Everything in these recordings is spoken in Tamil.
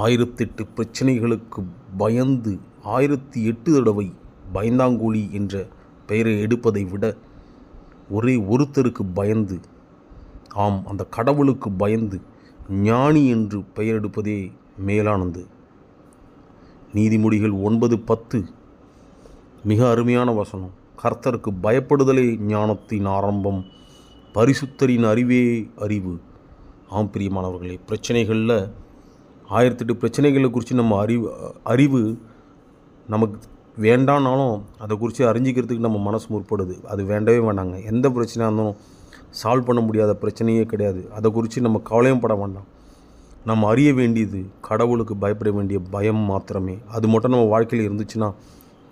1008 பிரச்சனைகளுக்கு பயந்து 1008 தடவை பயந்தாங்கோலி என்ற பெயரை எடுப்பதை விட ஒரே ஒருத்தருக்கு பயந்து, ஆம் அந்த கடவுளுக்கு பயந்து ஞானி என்று பெயர் எடுப்பதே மேலானது. நீதிமொழிகள் 9:10 மிக அருமையான வசனம். கர்த்தருக்கு பயப்படுதலே ஞானத்தின் ஆரம்பம், பரிசுத்தரின் அறிவே அறிவு. ஆம் பிரியமானவர்களே, பிரச்சனைகளில் 1008 பிரச்சனைகளை குறித்து நம்ம அறிவு நமக்கு வேண்டானாலும் அதை குறித்து அறிஞ்சிக்கிறதுக்கு நம்ம மனசு முற்படுது. அது வேண்டவே வேண்டாங்க. எந்த பிரச்சனையாக இருந்தாலும் சால்வ் பண்ண முடியாத பிரச்சனையே கிடையாது. அதை குறித்து நம்ம கவலையும் பட வேண்டாம். நம்ம அறிய வேண்டியது கடவுளுக்கு பயப்பட வேண்டிய பயம் மாத்திரமே. அது மட்டும் நம்ம வாழ்க்கையில் இருந்துச்சுன்னா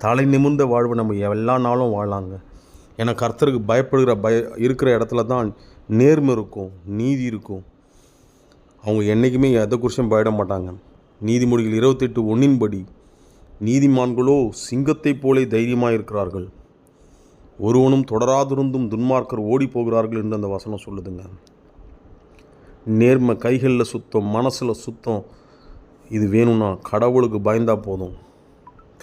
தலை நிமிர்ந்த வாழ்வு நம்ம எல்லா நாளும் வாழலாங்க. ஏன்னா கர்த்தருக்கு பயப்படுகிற இருக்கிற இடத்துல தான் நேர்மை இருக்கும், நீதி இருக்கும். அவங்க என்றைக்குமே எதை குறிச்சும் பயப்பட மாட்டாங்க. நீதிமொழிகள் 28:1 நீதிமான்களோ சிங்கத்தை போலே தைரியமாக இருக்கிறார்கள், ஒருவனும் தொடராதிருந்தும் துன்மார்க்கர் ஓடி போகிறார்கள் என்று அந்த வசனம் சொல்லுதுங்க. நேர்மை கைகளில் சுத்தம், மனசில் சுத்தம், இது வேணும்னா கடவுளுக்கு பயந்தால் போதும்.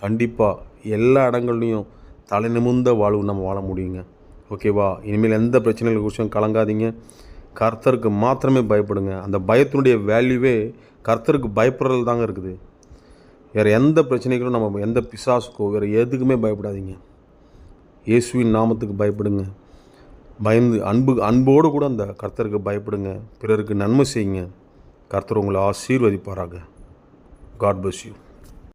கண்டிப்பாக எல்லா இடங்கள்லையும் தலை நிமிர்ந்த வாழ்வு நம்ம வாழ முடியுங்க. ஓகேவா? இனிமேல் எந்த பிரச்சனைகள் குறிச்சும் கலங்காதீங்க. கர்த்தருக்கு மாத்திரமே பயப்படுங்க. அந்த பயத்தினுடைய வேல்யூவே கர்த்தருக்கு பயப்படுறது தாங்க இருக்குது. வேறு எந்த பிரச்சனைகளும் நம்ம எந்த பிசாசுக்கோ வேறு எதுக்குமே பயப்படாதீங்க. இயேசுவின் நாமத்துக்கு பயப்படுங்க. பயந்து அன்போடு கூட அந்த கர்த்தருக்கு பயப்படுங்க. பிறருக்கு நன்மை செய்யுங்க. கர்த்தர் உங்களை ஆசீர்வதிப்பாராக. God bless you.